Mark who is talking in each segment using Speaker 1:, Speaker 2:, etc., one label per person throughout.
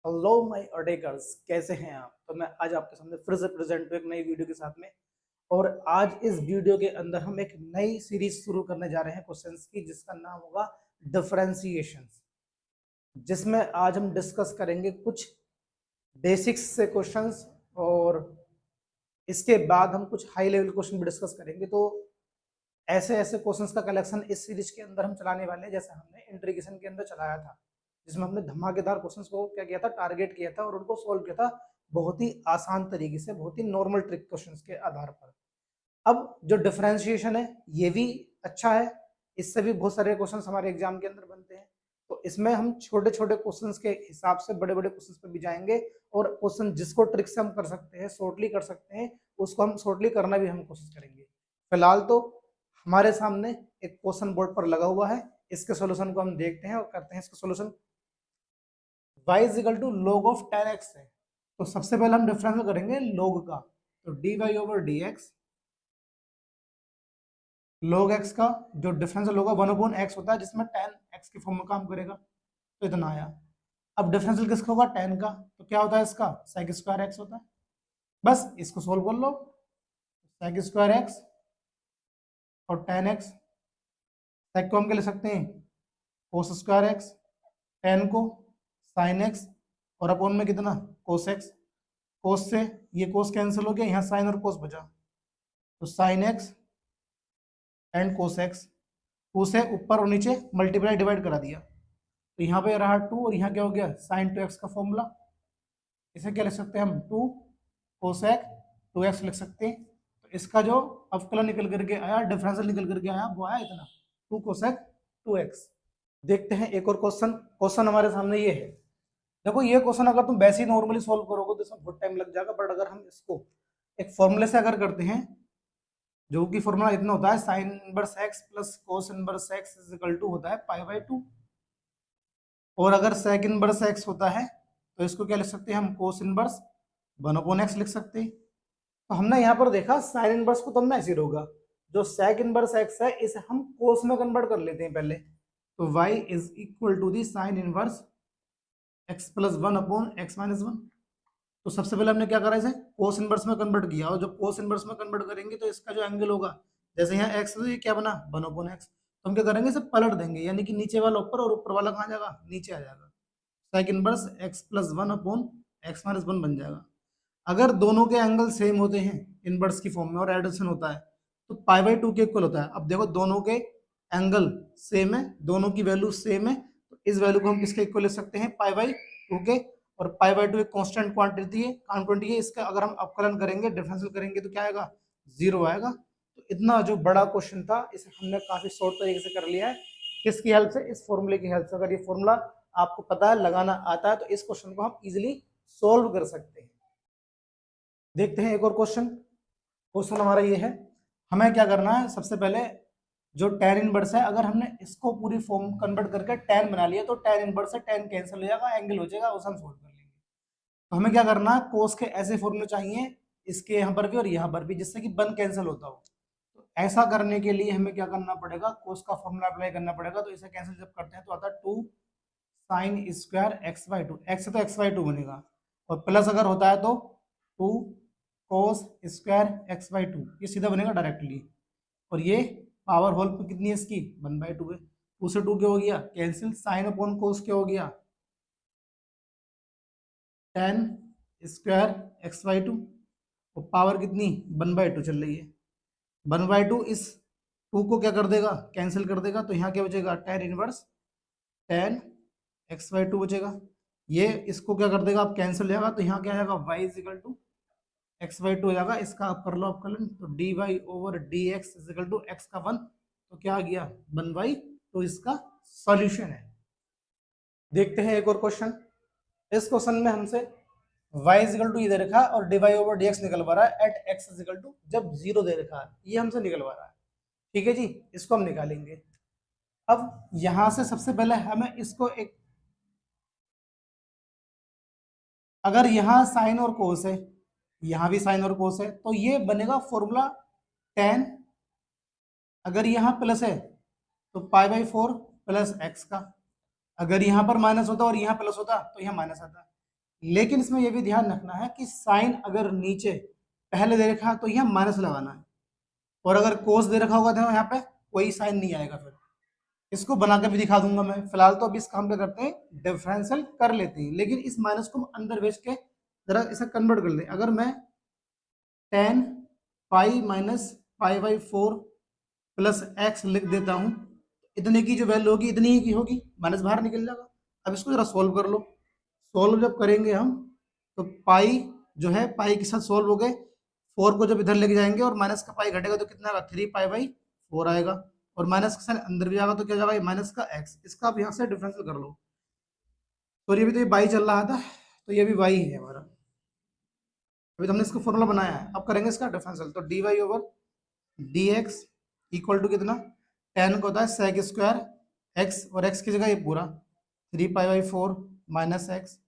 Speaker 1: Hello my audience, कैसे हैं आप। तो मैं आज आपके सामने फिर से प्रेजेंट हूँ एक नई वीडियो के साथ में। और आज इस वीडियो के अंदर हम एक नई सीरीज शुरू करने जा रहे हैं क्वेश्चंस की, जिसका नाम होगा डिफरेंशिएशन। जिसमें आज हम डिस्कस करेंगे कुछ बेसिक्स से क्वेश्चंस, और इसके बाद हम कुछ हाई लेवल क्वेश्चन भी डिस्कस करेंगे। तो ऐसे ऐसे क्वेश्चंस का कलेक्शन इस सीरीज के अंदर हम चलाने वाले हैं, जैसे हमने इंट्रीगेशन के अंदर चलाया था, जिसमें हमने धमाकेदार क्वेश्चंस को क्या किया था, टारगेट किया था और उनको सोल्व किया था बहुत ही आसान तरीके से, बहुत ही नॉर्मल ट्रिक क्वेश्चंस के आधार पर। अब जो डिफरेंशिएशन है ये भी अच्छा है, इससे भी बहुत सारे क्वेश्चंस हमारे एग्जाम के अंदर बनते हैं। तो इसमें हम छोटे छोटे क्वेश्चंस के हिसाब से बड़े बड़े क्वेश्चंस पे भी जाएंगे, और क्वेश्चन जिसको ट्रिक से हम कर सकते हैं, शॉर्टली कर सकते हैं, उसको हम शॉर्टली करना भी हम कोशिश करेंगे। फिलहाल तो हमारे सामने एक क्वेश्चन बोर्ड पर लगा हुआ है, इसके सॉल्यूशन को हम देखते हैं और करते हैं इसका solution. y is equal to log of 10x है, तो सबसे पहले हम डिफरेंशियल करेंगे log का। तो dy over dx, log x का जो डिफरेंशियल होगा 1/x होता है, जिसमें 10x के फॉर्म में काम करेगा, तो इतना आया। अब डिफरेंशियल किसका होगा, 10 का, तो क्या होता है इसका, sec स्क्वायर x होता है। बस इसको सोल्व कर लो, sec स्क्वायर x और 10x। sec को हम क्या ले सकते हैं, cos स्क्वायर x, 10 को sin x, और अपॉन में कितना, cos x। cos से ये cos कैंसिल हो गया, यहाँ sin और cos बचा, तो sin x and cos x। 2 से ऊपर और नीचे मल्टीप्लाई डिवाइड करा दिया, तो यहाँ पे रहा 2 और यहाँ क्या हो गया, sin 2x का फॉर्मूला। इसे क्या लिख सकते हैं हम, 2 cosec 2x लिख सकते हैं। तो इसका जो अवकलन निकल करके आया, डिफरेंशियल निकल करके आया, वो आया इतना, 2 cosec 2x। देखते हैं एक और क्वेश्चन। क्वेश्चन हमारे सामने ये है। देखो ये क्वेश्चन अगर तुम वैसे ही नॉर्मली सॉल्व करोगे तो इसमें बहुत टाइम लग जाएगा, बट अगर हम इसको एक फॉर्मूले से अगर करते हैं, जो कि फॉर्मूला इतना होता है, sine inverse x plus cos inverse x is equal to होता है पाई/2। और अगर सेक इनवर्स एक्स होता है तो इसको क्या लिख सकते हैं हम, कोस इनवर्स 1/x लिख सकते हैं। तो हमने यहाँ पर देखा साइन इनवर्स को तो हमने ऐसे होगा, जो सेक इनवर्स एक्स है इसे हम कोस में कन्वर्ट कर लेते हैं पहले। तो y is equal to the sine inverse x plus 1/x-1। तो सबसे पहले हमने क्या करा, इसे कोस इनवर्स में कन्वर्ट किया, और जब कोस इनवर्स में कन्वर्ट करेंगे तो इसका जो एंगल होगा, जैसे यहाँ एक्स तो ये क्या बना 1/x, तो हम क्या करेंगे, इसे पलट देंगे, यानी कि नीचे वाला ऊपर और ऊपर वाला कहाँ जाएगा, नीचे आ जाएगा। Sec inverse x plus 1/x-1 बन जाएगा। अगर दोनों के एंगल सेम होते हैं इनवर्स की फॉर्म में और एडिशन होता है, तो पाई/2 के इक्वल होता है। अब देखो दोनों के एंगल सेम है, दोनों की वैल्यू सेम है, तो इस वैल्यू को हम किसके इक्वल लिख सकते हैं, पाई/2 के। और पाई/2 एक कांस्टेंट क्वांटिटी है, इसका अगर हम अवकलन करेंगे, डिफरेंशियल करेंगे, तो क्या आएगा, 0 आएगा। तो इतना जो बड़ा क्वेश्चन था, इसे हमने काफी शॉर्ट तरीके से कर लिया है। किसकी हेल्प से, इस फॉर्मूले की हेल्प से। अगर ये फॉर्मूला आपको पता है, लगाना आता है, तो इस क्वेश्चन को हम इजिली सोल्व कर सकते हैं। देखते हैं एक और क्वेश्चन। क्वेश्चन हमारा ये है, हमें क्या करना है, सबसे पहले जो tan इनवर्स है, अगर हमने इसको पूरी फॉर्म कन्वर्ट करके tan बना लिया, तो tan इनवर्स से tan कैंसिल हो जाएगा, एंगल हो जाएगा, उसे हम सोल्व कर लेंगे। तो हमें क्या करना है, कोस के ऐसे फॉर्मूले चाहिए, इसके यहाँ पर भी और यहाँ पर भी, जिससे कि 1 कैंसिल होता हो। तो ऐसा करने के लिए हमें क्या करना पड़ेगा, कोस का फॉर्मूला अप्लाई करना पड़ेगा। तो इसे कैंसिल जब करते हैं तो आता है 2 साइन स्क्वायर x/2, x से तो x/2 बनेगा, और प्लस अगर होता है तो 2 कोस स्क्वायर x/2, ये सीधा बनेगा डायरेक्टली। और ये पावर होल पे कितनी है इसकी, 1/2 है। 2 से 2 क्या हो गया, कैंसिल, साइन अपॉन कोस क्या हो गया, tan स्क्वायर x/2, और पावर कितनी 1/2 चल रही है। 1/2 इस 2 को क्या कर देगा, कैंसिल कर देगा, तो यहाँ क्या बचेगा, tan इनवर्स tan x/2 बचेगा। ये इसको क्या कर देगा, आप कैंसिल हो जाएगा, तो यहाँ क्या आएगा, y is equal to x/2 हो जाएगा। इसका आप कर लो अवकलन, तो dy over dx is equal to x का 1, तो क्या आ गया 1/2, इसका सॉल्यूशन है। देखते हैं एक और क्वेश्चन। इस क्वेश्चन में हमसे y इज इक्वल टू ये दे रखा है और dy ओवर dx निकलवा रहा है at x is equal to जब 0 दे रखा है, ये हमसे निकलवा रहा है। ठीक है जी, इसको हम निकालेंगे। अब यहां से सबसे पहले हमें इसको एक, अगर यहाँ साइन और कोस है, यहाँ भी साइन और कोस है, तो ये बनेगा फॉर्मूला tan। अगर यहाँ प्लस है तो पाई/4 प्लस एक्स का। अगर यहाँ पर माइनस होता और यहाँ प्लस होता तो यहाँ माइनस आता। लेकिन इसमें यह भी ध्यान रखना है कि साइन अगर नीचे पहले दे रखा है तो यहाँ माइनस लगाना है, और अगर कोस दे रखा होगा तो यहाँ पे कोई साइन नहीं आएगा। फिर इसको बना के भी दिखा दूंगा मैं। फिलहाल तो अभी इस काम पे करते हैं, डिफरेंशियल कर लेते हैं, लेकिन इस माइनस को अंदर भेज के जरा इसे कन्वर्ट कर ले। अगर मैं ten pi minus pi by 4 plus x लिख देता हूँ, इतने की जो वैल्यू होगी इतनी ही की होगी, माइनस बाहर निकल जाएगा। अब इसको जरा सोल्व कर लो। सोल्व जब करेंगे हम तो पाई जो है पाई के साथ सोल्व हो गए, 4 को जब इधर लेके जाएंगे और माइनस का पाई घटेगा तो कितना आएगा, 3 पाई बाई 4 आएगा, और माइनस का साइन अंदर भी आएगा तो क्या जाएगा, माइनस का एक्स। इसका आप यहाँ से डिफरेंशियल कर लो। तो ये भी तो ये बाई चल रहा था, तो ये भी बाई है हमारा। अभी तो हमने इसको फॉर्मूला बनाया है, अब करेंगे इसका डिफरेंशियल। तो d y over d x equal to कितना, टेन को होता है सेक स्क्वायर एक्स, और एक्स की जगह ये पूरा 3 पाई बाई 4 माइनस एक्स।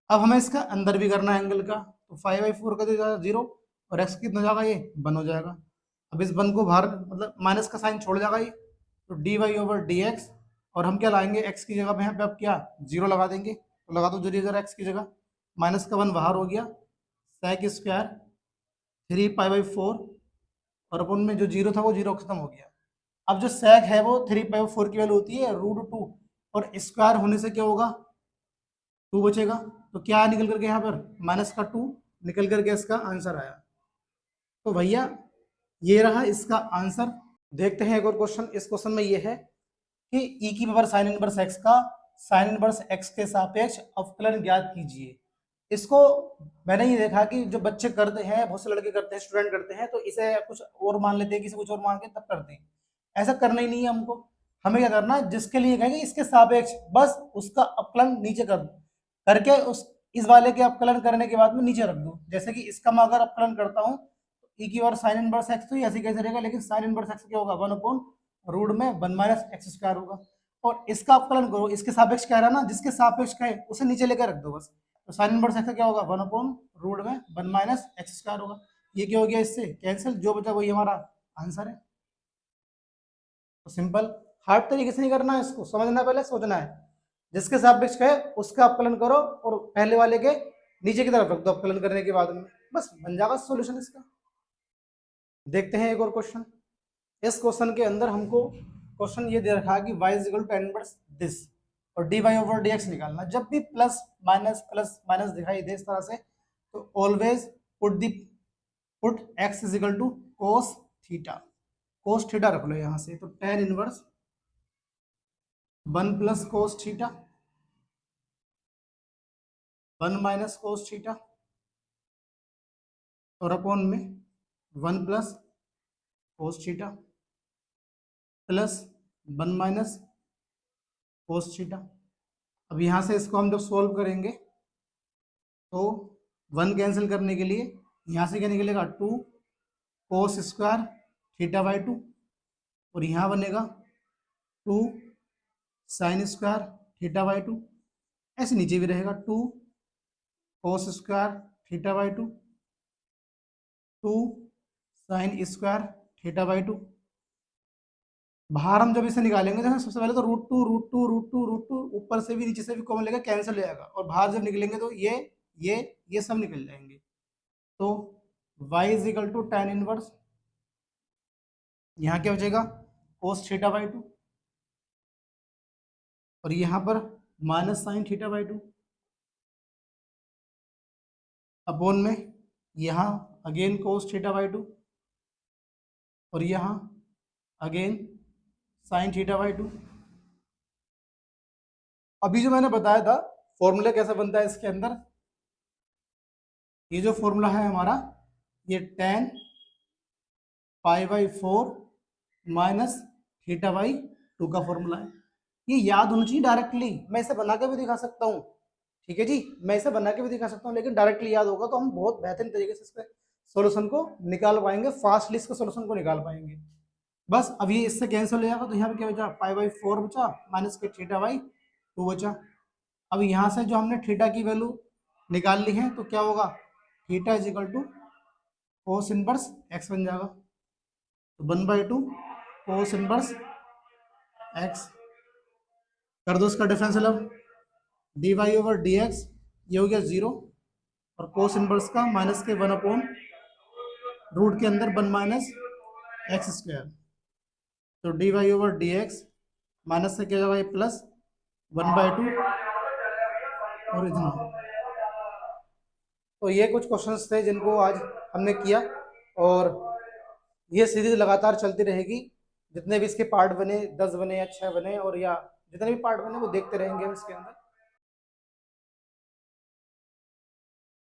Speaker 1: अब हमें इसका अंदर भी करना है एंगल का, तो 5/4 का जाएगा 0, और x कितना हो जाएगा, ये 1 हो जाएगा। अब इस 1 को बाहर मतलब माइनस का साइन छोड़ जाएगा ये, तो d y over d x, और हम क्या लाएंगे x की जगह पे, यहाँ पे अब क्या 0 लगा देंगे, तो लगा दो 0 जरा x की जगह, माइनस का 1 बाहर हो गया, सेक स्क्वायर 3 पाई बाई 4, और अपन में जो 0 था वो 0 खत्म हो गया। अब जो सेक है वो 3 पाई बाई 4 की वैल्यू होती है √2, और स्क्वायर होने से क्या होगा, 2 बचेगा। तो क्या निकल करके यहाँ पर माइनस का 2 निकल करके इसका आंसर आया। तो भैया ये रहा इसका आंसर। देखते हैं एक और क्वेश्चन। इस क्वेश्चन में ये है कि ई की पावर साइन इनवर्स एक्स का साइन इनवर्स एक्स के सापेक्ष अवकलन ज्ञात कीजिए। इसको मैंने ये देखा कि जो बच्चे करते हैं, बहुत से लड़के करते हैं, स्टूडेंट करते हैं, तो इसे कुछ और मान लेते हैं, किसी कुछ और मान के तब करते हैं। ऐसा करना ही नहीं है हमको। हमें क्या करना है, जिसके लिए कहेंगे इसके सापेक्ष, बस उसका अवकलन नीचे कर दो, करके उस इस वाले के अवकलन करने के बाद में नीचे रख दो। जैसे कि इसका मैं अगर अवकलन करता हूँ तो ई की और साइन इनवर्स एक्स, तो ऐसे कैसे रहेगा, लेकिन साइन इनवर्स एक्स क्या होगा, 1/रूट में 1 माइनस एक्स स्क्वायर होगा। और इसका अवकलन करो, इसके सापेक्ष कह रहा ना, जिसके सापेक्ष कहे उसे नीचे लेकर रख दो बस। तो साइन इनवर्स एक्स क्या होगा, 1/रूट में 1 माइनस एक्स स्क्वायर होगा। ये क्या हो गया, इससे कैंसिल, जो बचा वही हमारा आंसर है। तो सिंपल, हार्ड तरीके से नहीं करना है, इसको समझना, पहले सोचना है। जिसके सापेक्ष है उसका अवकलन करो, और पहले वाले के नीचे की तरफ रख दो अवकलन करने के बाद में, बस बन जाएगा सॉल्यूशन इसका। देखते हैं एक और क्वेश्चन। इस क्वेश्चन के अंदर हमको क्वेश्चन ये दे रखा है कि y is equal to tan inverse this, और dy ओवर dx निकालना। जब भी प्लस माइनस दिखाई दे इस तरह से, तो always put x is equal to cos theta रख लो यहाँ से। तो tan inverse 1 plus cos theta 1 minus cos theta, और अपॉन में 1 plus cos theta plus 1 minus cos theta. अब यहाँ से इसको हम जब सोल्व करेंगे तो 1 कैंसिल करने के लिए यहाँ से क्या निकलेगा, 2 कोस स्क्वायर थीटा बाई 2, और यहाँ बनेगा 2 साइन स्क्वायर थीटा बाई 2। ऐसे नीचे भी रहेगा 2 cos square theta by 2, 2 sine square theta by 2। बाहर हम जब इसे निकालेंगे तो सबसे पहले तो √2 ऊपर से भी नीचे से भी कॉमन लेकर कैंसिल हो जाएगा, और बाहर जब निकलेंगे तो ये सब निकल जाएंगे। तो y is equal to tan inverse, यहाँ क्या बचेगा, कोस थीटा बाई 2, और यहाँ पर minus sine theta by 2, upon में यहाँ अगेन कोस थीटा बाई 2, और यहाँ अगेन साइन थीटा बाई 2। अभी जो मैंने बताया था फॉर्मूला कैसा बनता है इसके अंदर, ये जो फॉर्मूला है हमारा, ये tan pi by 4 minus theta by 2 का फॉर्मूला है। ये याद होना चाहिए डायरेक्टली। मैं इसे बना के भी दिखा सकता हूँ, ठीक है जी, मैं इसे बना के भी दिखा सकता हूँ, लेकिन डायरेक्टली याद होगा तो हम बहुत बेहतरीन तरीके से इसके सोल्यूशन को निकाल पाएंगे, फास्टली इसके सोल्यूशन को निकाल पाएंगे। बस अब ये इससे कैंसिल हो जाएगा, तो यहाँ पे क्या बचा, पाई बाई 4 बचा माइनस के थीटा बाई 2 बचा। अब यहाँ से जो हमने थीटा की वैल्यू निकाल ली है, तो क्या होगा, theta is equal to cos inverse x बन जाएगा। तो 1/2 कोस इनवर्स एक्स कर दो इसका डिफरेंशियल। अब d y over d x ये हो गया 0, और कोस इनवर्स का माइनस के 1 रूट के अंदर 1 माइनस एक्स स्क्वायर, तो d y over d x minus से क्या होगा, ये प्लस 1/2 और इतना। तो ये कुछ क्वेश्चंस थे जिनको आज हमने किया, और ये सीरीज लगातार चलती रहेगी। जितने भी इसके पार्ट बने, 10 बने या 6 बने, और या जितने भी पार्ट बने वो देखते रहेंगे हम इसके अंदर।